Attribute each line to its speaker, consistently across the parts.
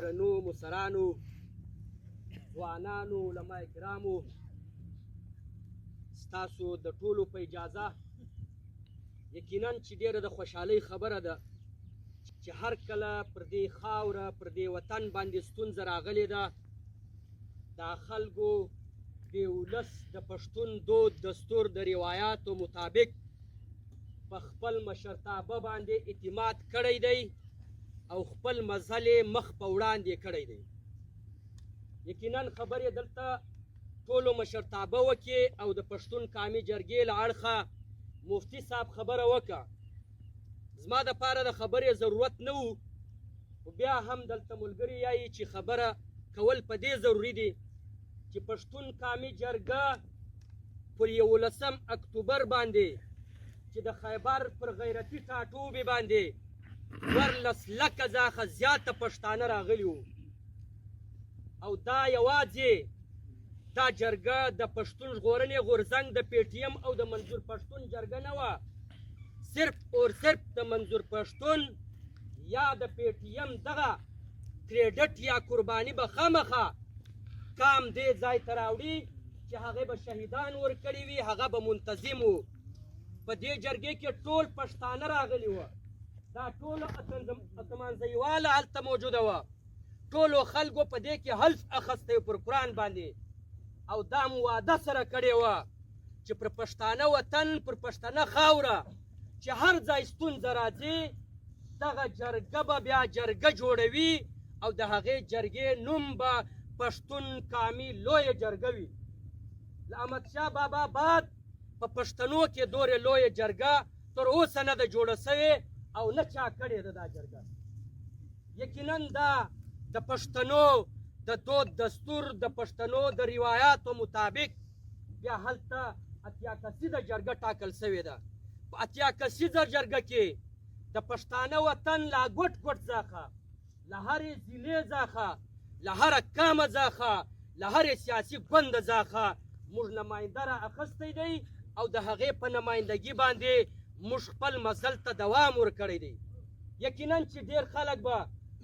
Speaker 1: درنو مشرانو، ځوانانو، علما کرامو، ستاسو د ټولو په اجازه یقینا چې ډېره د خوشحالۍ خبره ده چې هر کله پر دې خاوره پر دې وطن باندې ستونزه راغلې ده، دا خلکو د ولس د پښتون دود دستور د روایاتو مطابق په خپل مشرتابه باندې اعتماد کړی دی او خپل مزل مخ په وړاندې کړی دی. یقینا خبرې دلته ټولو مشرتابه وکړي او د پښتون قامي جرګې له اړخه مفتي صاحب خبره وکړه. زما دپاره د خبرې ضرورت نه و، خو بیا هم دلته ملګري یایي چې خبره کول په دې ضروري دي چې پښتون قامي جرګه پر 11 اکتوبر باندې چې د خیبر پر غیرتي ټاټوبې باندې 14 لکه ځاخه زیاته پښتانه راغلي وو، او دا یوازې دا جرګه د پښتون ژغورنې غورځنګ د پی ټي ایم او د منظور پښتون جرګه نه وه، صرف اور صرف د منظور پښتون یا د پی ټي ایم دغه کریډټ یا قرباني به خامخا کام دې ځای ته راوړي چې هغې به شهیدان ورکړي وي، هغه به منتظم وو. په دې جرګې کې ټول پښتانه راغلي وه، دا ټولو اتمانځیواله هلته موجوده وه، ټولو خلکو په دې کې حلف اخیستی پر قرآن باندې، او دا مو وعده سره کړې وه چې پر پښتانه وطن پر پښتانه خاوره چې هر ځای ستونزه راځي دغه جرګه به بیا جرګه جوړوي او د هغې جرګې نوم به پښتون قامي لویه جرګه وي. له احمدشاه بابا بعد په پښتنو کې دورې لویه جرګه تر اوسه نه ده جوړه سوې او نه چا کړې ده دا جرګه. یقینا دا د پښتنو د دود دستور د پښتنو د روایاتو مطابق بیا هلته 80 کسیزه جرګه ټاکل سوې ده. په 80 کسیزه جرګه کې د پښتانه وطن لا ګوټ ګوټ ځاخه، له هرې ضلعې ځاخه، له هره قامه ځاخه، له هرې سیاسي ګونده ځاخه موږ نماینده را اخیستی دی او د هغې په نمایندګي باندې موږ خپل مزل ته دوام ورکړی دی. یقینا چې ډېر خلک به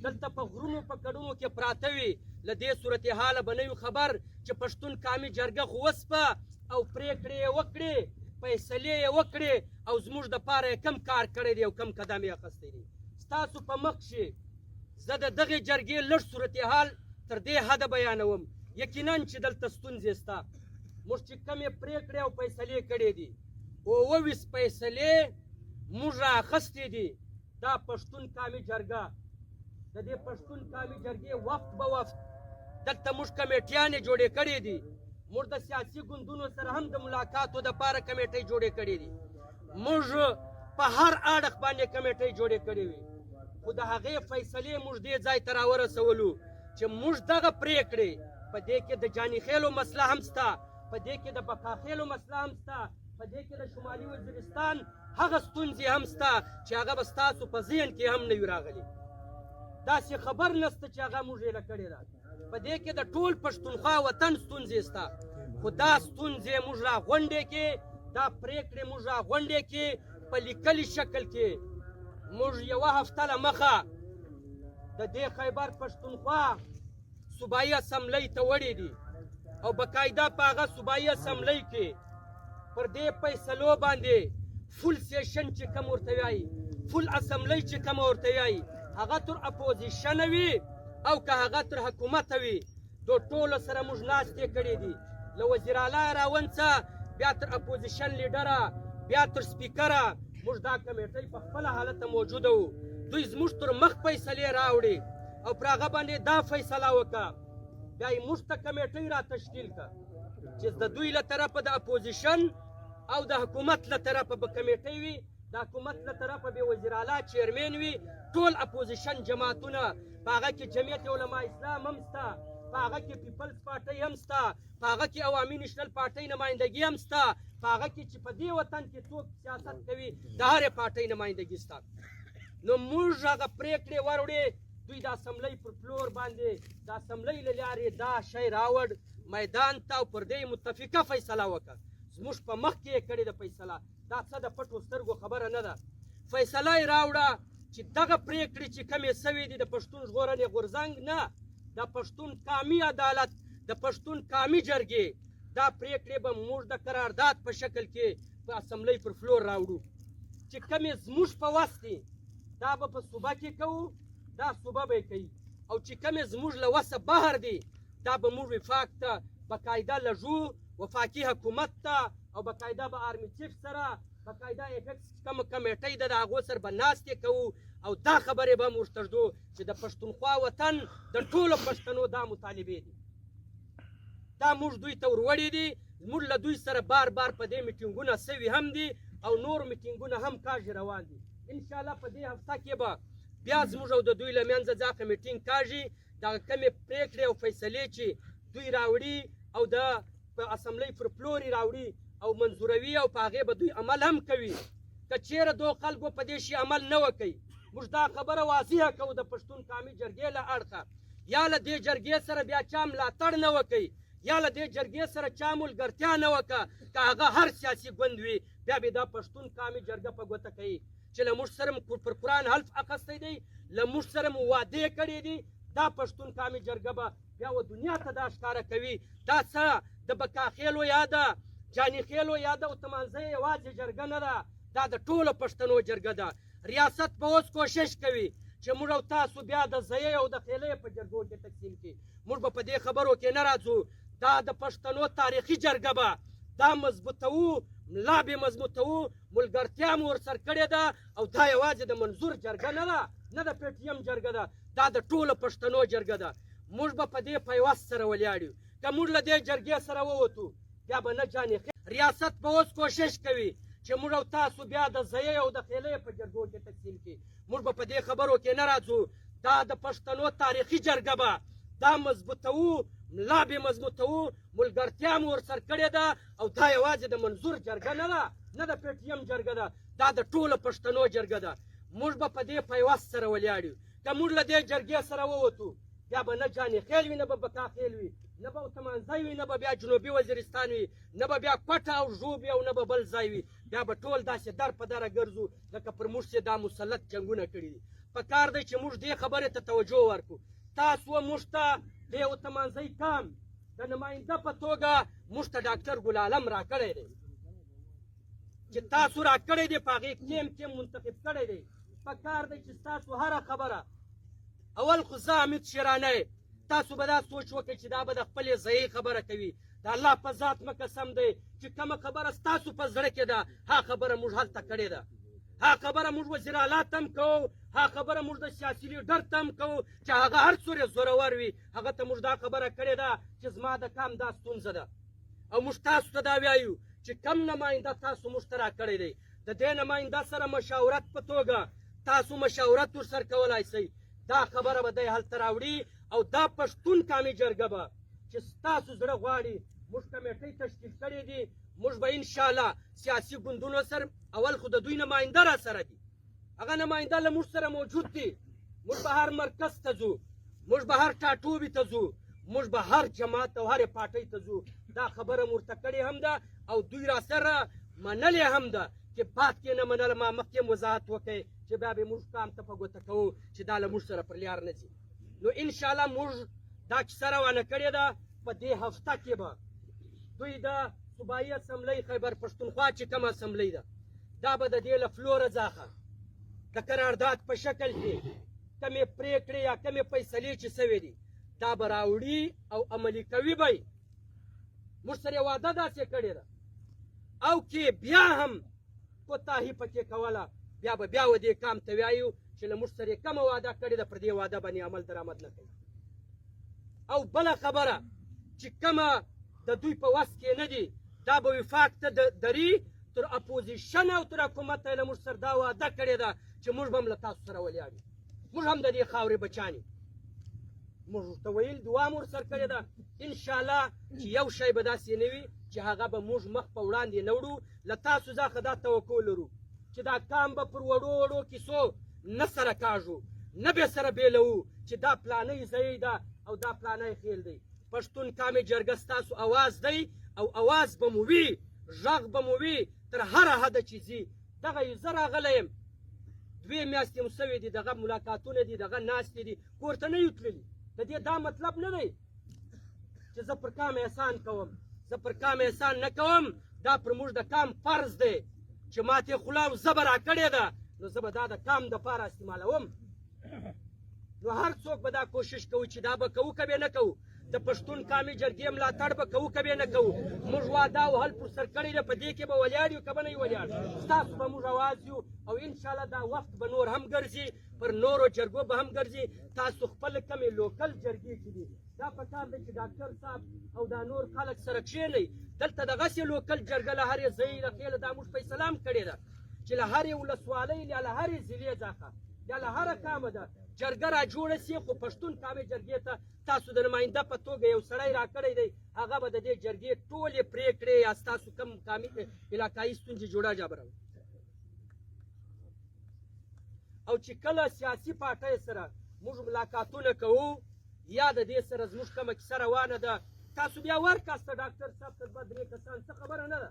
Speaker 1: دلته په غرونو په کډونو کې پراته وي، له دې صورتحاله به نه وي خبر چې پښتون قامي جرګه خو وسپه او پرېکړې یې وکړې، فیصلې یې وکړې او زموږ دپاره یې کم کار کړی دی او کم قدم یې اخیستی دی. ستاسو په مخ کښې زه د دغې جرګې لږ صورتحال تر دې حده بیانوم. یقینا چې دلته ستونزې شته، موږ چې کمې پرېکړې او فیصلې کړې دي 22 فیصلې موږ را اخیستې دي. دا پښتون قامي جرګه د دې پښتون قامي جرګې وفد به وفد دلته موږ کمیټیانې جوړې کړې دي، موږ د سیاسي ګوندونو سره هم د ملاقاتو دپاره کمیټۍ جوړې کړې دي، موږ په هر اړخ باندې کمیټۍ جوړې کړې وي، خو د هغې فیصلې موږ دې ځای ته راورسولو چې موږ دغه پرېکړې په دې کې د جاني خیلو مسله هم شته، په دې کې د بقاخیلو مسله هم شته، په دې کې د شمالي وزیرستان هغه ستونزې هم شته چې هغه به ستاسو په ذهن کې هم نه وي راغلي. داسې خبر نشته چې هغه موږ یې کړې ده. په دې کې د ټول پښتونخوا وطن ستونزې شته، خو دا ستونزې موږ راغونډې کې، دا پرېکړې موږ راغونډې کې په لیکلي شکل کې موږ یوه هفته له مخه د دې خیبر پښتونخوا صوبایي اسمبلۍ ته وړې دي او باقاعده په هغه صوبایي اسمبلۍ کې پر دې فیصلو باندې فول سیشن چې کوم ورته وایي، فول اسمبلۍ چې کوم ورته وایي، هغه تر اپوزیشن وي او که هغه تر حکومت وي، دو ټولو سره موږ ناستې کړې دي، له وزیر اعلی راون څخه بیا تر اپوزیشن لیډره بیا تر سپیکره موږ دا کمیټۍ په خپله حالت موجوده وو. دوی زموږ تر مخ فیصلې راوړې او پر هغه باندې دا فیصله وکړه، بیا یې موږ ته کمیټۍ را تشکیل کړه چې د دوی له طرفه د اپوزیشن او د حکومت له طرفه به کمیټۍ وي، د حکومت له طرفه به وزیر اعلی چیرمن وي، ټول اپوزیشن جماعتونه، په هغه کې جمعیت علما اسلام هم شته، په هغه کې پیپلز پارټۍ هم شته، په هغه کې عوامي نیشنل پارټۍ نمایندګي هم شته، په هغه کې چې په دې وطن کې څوک سیاست کوي د هرې پارټۍ نمایندګي شته. نو موږ هغه پرېکړې وروړې، دوی د اسمبلۍ پر فلور باندې د اسمبلۍ له لارې دا شی راوړ میدان ته او پر دې متفقه فیصله وکړه. زموږ په مخ کې یې کړې ده فیصله، دا څه د پټو سترګو خبره نه ده. فیصله یې راوړه چې دغه پرېکړې چې کمې سوي دي د پښتون ژغورنې غورځنګ نه د پښتون قامي عدالت د پښتون قامي جرګې دا پرېکړې به موږ د قرارداد په شکل کې په اسمبلۍ پر فلور راوړو چې کمې زموږ په وس دي دا به په صوبه کې کوو دا صوبه به یې کوي او چې کمې زموږ له وسه بهر دي دا به موږ وفاق ته بقاعده لږو وفاقي حکومت ته او بقاعده به آرمي چیف سره بقاعده ایپکس کومه کمیټۍ ده د هغو سره به ناستې کوو او دا خبرې به موږ ته ږدو چې د پښتونخوا وطن د ټولو پښتنو دا مطالبې دي دا موږ دوی ته وروړي دي موږ له دوی سره بار بار په دې میټینګونه سوي هم دي او نور میټینګونه هم کاږي روان دي انشاءالله په دې هفته کې به بیا زموږ او د دوی له منځه ځکه میټینګ کاږي دغه کمې پرېکړې او فیصلې چې دوی راوړي او د په اسمبلۍ پر فلور یې راوړي او منظوروي او په هغې به دوی عمل هم کوي که چېرې دو خلکو په دې شي عمل نه وکوي موږ دا خبره واضحه کوو د پښتون قامي جرګې له اړخه یا له دې جرګې سره بیا چا ملاتړ نه وکوي یا له دې جرګې سره چا ملګرتیا نه وکړه که هغه هر سیاسي ګوند وي بیا به دا پښتون قامي جرګه په ګوته کوي چې له موږ سره پر قرآن حلف اخیستی دی له موږ سره مو وعدې کړې دي دا پښتون قامي جرګه به بیا و دنیا ته دا ښکاره کوي دا څه د بکاخېلو یا د جاني خېلو یا د اتمانزۍ یوازې جرګه نه ده دا د ټولو پښتنو جرګه ده ریاست به اوس کوشش کوي چې موږ او تاسو بیا د ځایۍ او د خېلۍ په جرګو کې تقسیم کړي موږ به په دې خبرو کې نه راځو دا د پښتنو تاریخي جرګه به دا مضبوطوو ملا به مضبوطوو ملګرتیا مو ورسره کړې ده او دا یوازې د منظور جرګه نه ده نه د پی ټي ایم جرګه ده دا د ټولو پښتنو جرګه ده موږ به په دې پیوست سره ولاړ یو که موږ له دې جرګې سره ووتو بیا به نه جانې ریاست به اوس کوشش کوي چې موږ او تاسو بیا د ځایۍ او د خېلۍ په جرګو کې تقسیم کړي موږ به په دې خبرو کې نه راځو دا د پښتنو تاریخي جرګه به دا مضبوطوو ملا به مضبوطوو ملګرتیا مو ورسره کړې ده او دا یوازې د منظور جرګه نه ده نه د پی ټي ایم جرګه ده دا د ټولو پښتنو جرګه ده موږ به په دې پیوست سره ولاړ یو که موږ له دې جرګې سره ووتو بیا به نه جانې خیل وي نه به بکاخېل وي نه به اتمانځی وي نه به بیا جنوبي وزیرستان وي نه به بیا کوټه او ژوب او نه به بل ځای وي بیا به ټول داسې در په دره ګرځو لکه پر موږ چې دا مسلط جنګونه کړي دي په کار دی چې موږ دې خبرې ته توجه ورکړو تاسو موږ ته د اتمانځی کام د نماینده په توګه موږ ته ډاکټر ګل عالم راکړی دی چې تاسو راکړی دی په هغې کیم منتخب کړی دی په کار دی چې ستاسو هره خبره اول خو زه حمید شیرانی تاسو به دا سوچ وکړئ چې دا به د خپلې ځایي خبره کوي د الله په ذات مه قسم دی چې کومه خبره ستاسو په زړه کې ده هغه خبره موږ هلته کړې ده هغه خبره موږ وزیر اعلی ته هم کوو هغه خبره موږ د سیاسي لیډر ته هم کوو چې هغه هر څومره زورور وي هغه ته موږ دا خبره کړې ده چې زما د کام دا ستونزه ده او موږ تاسو ته دا وایو چې کم نماینده تاسو موږ ته راکړی دی د دې نماینده سره مشاورت په توګه تاسو مشاورت ورسره کولی شئ دا خبره به دی هلته راوړي او دا پښتون قامي جرګه به چې ستاسو زړه غواړي موږ کمیټۍ تشکیل کړې دي موږ به انشاءالله سیاسي ګوندونو سره اول خو د دوی نماینده را سره دي هغه نماینده له موږ سره موجود دي موږ به هر مرکز ته ځو موږ به هر ټاټوبي ته ځو موږ به هر جماعت او هرې پارټۍ ته ځو دا خبره مو ورته کړې هم ده او دوی را سره منلې هم ده چې باد کې نه منله ما مخکې وضاحت وکړئ چې بیا به موږ کام ته په ګوته کوو چې دا له موږ سره پر لیار نه ځي نو انشاءالله موږ دا کیسه روانه کړې ده په دې هفته کې به دوی د صوبایي اسمبلۍ خیبر پښتونخوا چې کومه اسمبلۍ ده دا به د دې له فلوره څخه د قرارداد په شکل کې کمې پرېکړې یا کمې فیصلې چې سوې دي دا به راوړي او عملي کوي به یې موږ سره یې وعده داسې کړې ده او کې بیا هم کوتاهي پکې کوله بیا به بیا و دې کام ته وایو چې له موږ سره یې کومه وعده کړې ده پر دې وعده باندې عمل درآمد نه کوي او بله خبره چې کومه د دوی په وس کې نه دي دا به وفاق ته دري تر اپوزیشن او تر حکومت له موږ سره دا وعده کړې ده چې موږ به هم له تاسو سره ولاړ یو موږ هم د دې خاورې بچان یو موږ ورته ویل دعا مو ورسره کړې ده انشاءالله چې یو شی به داسې نه وي چې هغه به موږ مخ په وړاندې نه وړو له تاسو څخه دا توقع لرو چې دا کام به پر وړو وړو کیسو نه سره کاږو نه به سره بیلوو چې دا پلانۍ ځای ده او دا پلانۍ خیل دی پښتون قامي جرګه ستاسو اواز دی او اواز به مو وي غږ به مو وي تر هره حده چې ځي دغه یو زه راغلی یم 2 میاشتې مو سوې دي دغه ملاقاتونه دي دغه ناستې دي کور ته نه یو تللي د دې دا مطلب نه دی چې زه پر کام احسان کوم زه پر کام احسان نه کوم دا پر موږ د کام فرض دی چې ماتې خوله او زبه راکړې ده نو زه به دا د کام دپاره استعمالوم نو هر څوک به دا کوشش کوو چې دا به کوو که نه کوو د پښتون قامي جرګې ملاتړ به کوو که نه کوو موږ واده او حل پر سر کړی ده په دې کې به ولیاړ یو که به نه یو ولیاړ ستاسو به موږ اواز یو او انشاءالله دا وخت به نور هم ګرځي پر نورو جرګو به هم ګرځي تاسو خپل کمې لوکل جرګې چې دي دا پکار دی چې ډاکټر صاحب او دا نور خلک سره کښېنئ دلته دغسې لوکل جرګه له هرې ځای له خېله دا موږ فیصله هم کړې ده چې له هرې ولسوالۍ یا له هرې ضلعې څخه یا له هره کامه ده جرګه را جوړه سي خو پښتون قامي جرګې ته تاسو د نماینده په توګه یو سړی راکړی دی هغه به د دې جرګې ټولې پرېکړې یا ستاسو کوم قامي علاقایي ستونزې جوړه جابروي او چې کله سیاسي پارټۍ سره موږ ملاقاتونه کوو یا د دې سره زموږ کومه کیسه روانه ده تاسو بیا ورکاسته ډاکټر صاحب ته دوه درې کسان څه خبره نه ده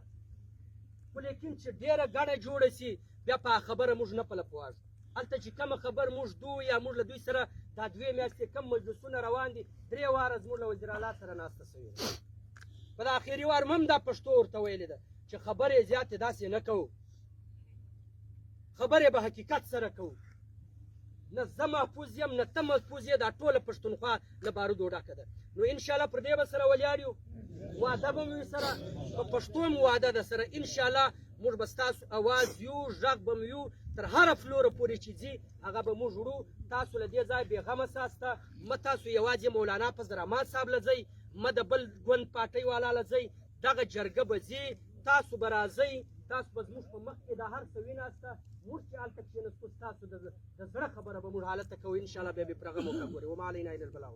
Speaker 1: خو لیکن چې ډېره ګڼه جوړه سي بیا په خبره موږ نه پله پوهېږو هلته چې کومه خبر موږ دو یا موږ له دوی سره دا 2 میاشتې کم مجلسونه روان دي 3 واره زموږ له وزیر اعلی سره ناسته سوې ده په د اخري وار هم دا پښتو ورته ویلې ده چې خبرې زیاتې داسې نه کوو خبرې به حقیقت سره کوو نه زه محفوظ یم نه ته محفوظ یې دا ټوله پښتونخوا له بارودو ډکه ده نو انشاءالله پر دې به سره ولیاړ یو واده به مو سره په پښتو مو واده ده سره انشاءالله موږ به ستاسو اواز یو غږ به مو یو تر هره فلوره پورې چې ځي هغه به موږ وړو تاسو له دې ځایه بېغمه ساسته مه تاسو یوازې مولانا فضل الرحمن صاحب له ځئ مه د بل ګوند پارټۍ والا له ځئ دغه جرګه به ځي تاسو به راځئ تاسو به زموږ په مخ کې دا هر څه ویناسته موږ چې هلته کښېنستو ستاسو د زړه خبره به موږ هلته کوو انشاءالله بیا به پر هغه موقع ګورې وما علینا الا البلاغ